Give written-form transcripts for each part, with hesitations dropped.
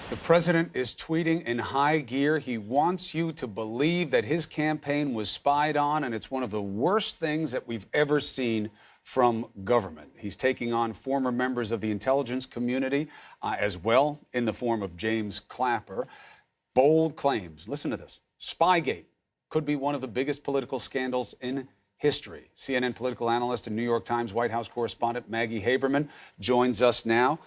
The president is tweeting in high gear. He wants you to believe that his campaign was spied on, and it's one of the worst things that we've ever seen from government. He's taking on former members of the intelligence community as well, in the form of James Clapper. Bold claims. Listen to this. Spygate could be one of the biggest political scandals in history. CNN political analyst and New York Times White House correspondent Maggie Haberman joins us now.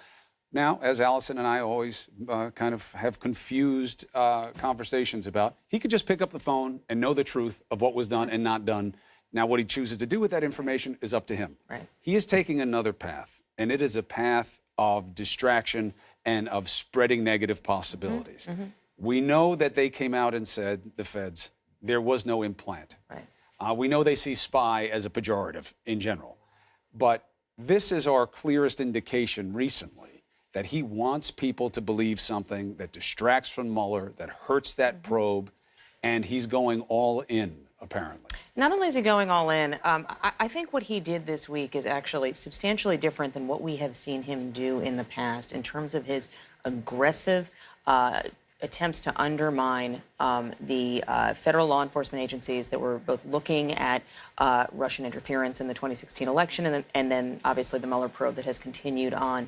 Now, as Allison and I always kind of have confused conversations about, he could just pick up the phone and know the truth of what was done and not done. Now, what he chooses to do with that information is up to him. Right. He is taking another path, and it is a path of distraction and of spreading negative possibilities. Mm-hmm. We know that they came out and said, the feds, there was no implant. Right. We know they see spy as a pejorative in general. But this is our clearest indication recently that he wants people to believe something that distracts from Mueller, that hurts that probe, and he's going all in, apparently. Not only is he going all in, I think what he did this week is actually substantially different than what we have seen him do in the past in terms of his aggressive attempts to undermine the federal law enforcement agencies that were both looking at Russian interference in the 2016 election and then obviously the Mueller probe that has continued on.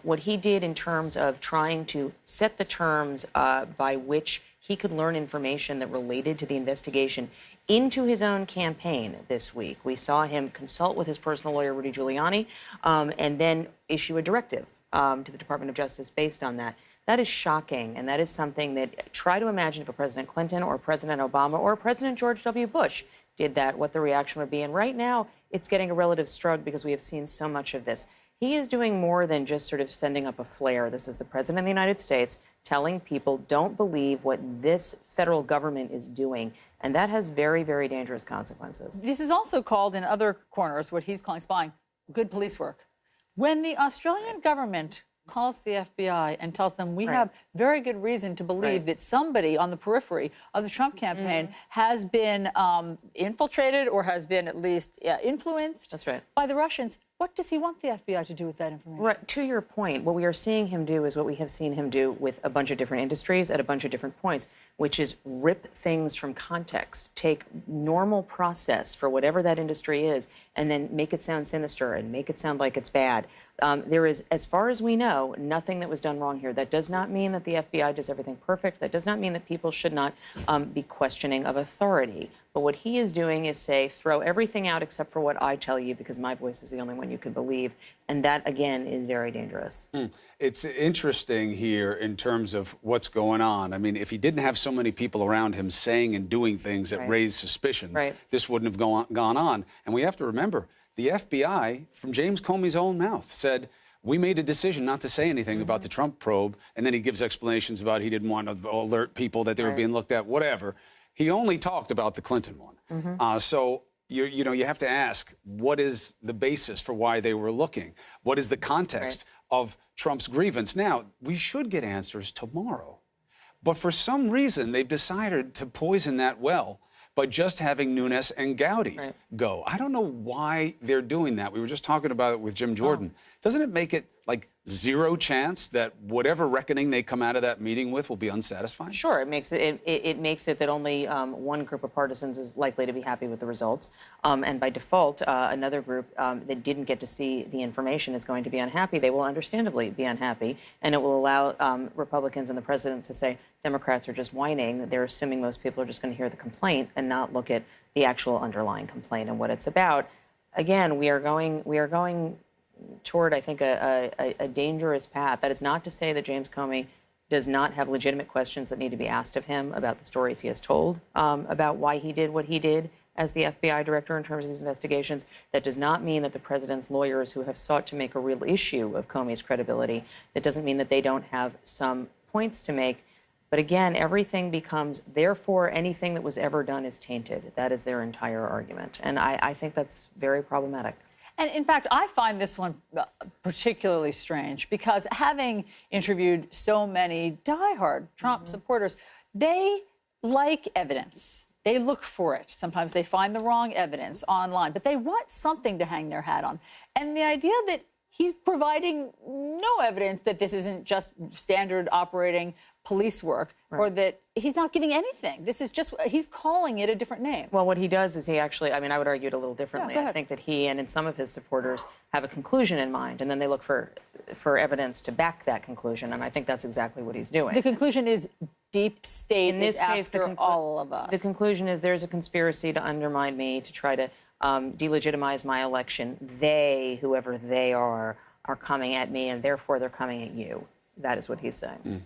What he did in terms of trying to set the terms by which he could learn information that related to the investigation into his own campaign this week. We saw him consult with his personal lawyer, Rudy Giuliani, and then issue a directive to the Department of Justice based on that. That is shocking, and that is something that, try to imagine if a President Clinton or President Obama or President George W. Bush did that, what the reaction would be. And right now, it's getting a relative shrug because we have seen so much of this. He is doing more than just sort of sending up a flare. This is the President of the United States telling people, don't believe what this federal government is doing. And that has very, very dangerous consequences. This is also called in other corners, what he's calling spying, good police work. When the Australian government calls the FBI and tells them we have very good reason to believe that somebody on the periphery of the Trump campaign has been infiltrated or has been at least influenced by the Russians. What does he want the FBI to do with that information? Right. To your point, what we are seeing him do is what we have seen him do with a bunch of different industries at a bunch of different points, which is rip things from context, take normal process for whatever that industry is, and then make it sound sinister and make it sound like it's bad. There is, as far as we know, nothing that was done wrong here. That does not mean that the FBI does everything perfect. That does not mean that people should not be questioning of authority. But what he is doing is say, throw everything out except for what I tell you because my voice is the only one you can believe. And that, again, is very dangerous. It's interesting here in terms of what's going on. I mean, if he didn't have so many people around him saying and doing things that raised suspicions, this wouldn't have gone on. And we have to remember, the FBI, from James Comey's own mouth, said, we made a decision not to say anything about the Trump probe. And then he gives explanations about he didn't want to alert people that they were being looked at, whatever. He only talked about the Clinton one. So, you have to ask, what is the basis for why they were looking? What is the context of Trump's grievance? Now, we should get answers tomorrow. But for some reason, they've decided to poison that well by just having Nunes and Gowdy go. I don't know why they're doing that. We were just talking about it with Jim Jordan. Doesn't it make it like zero chance that whatever reckoning they come out of that meeting with will be unsatisfying? Sure, it makes it that only one group of partisans is likely to be happy with the results, and by default, another group that didn't get to see the information is going to be unhappy. They will understandably be unhappy, and it will allow Republicans and the president to say Democrats are just whining. They're assuming most people are just going to hear the complaint and not look at the actual underlying complaint and what it's about. Again, we are going toward, I think, a dangerous path. That is not to say that James Comey does not have legitimate questions that need to be asked of him about the stories he has told, about why he did what he did as the FBI director in terms of these investigations. That does not mean that the president's lawyers who have sought to make a real issue of Comey's credibility, that doesn't mean that they don't have some points to make. But again, everything becomes, therefore, anything that was ever done is tainted. That is their entire argument. And I think that's very problematic. And in fact, I find this one particularly strange because having interviewed so many diehard Trump supporters, they like evidence. They look for it. Sometimes they find the wrong evidence online, but they want something to hang their hat on. And the idea that he's providing no evidence that this isn't just standard operating police work, or that he's not giving anything. This is just, he's calling it a different name. Well, what he does is he actually, I mean, I would argue it a little differently. I think that he and some of his supporters have a conclusion in mind, and then they look for evidence to back that conclusion, and I think that's exactly what he's doing. The conclusion is deep state in this is case, after all of us. The conclusion is there's a conspiracy to undermine me, to try to delegitimize my election. They, whoever they are coming at me, and therefore they're coming at you. That is what he's saying.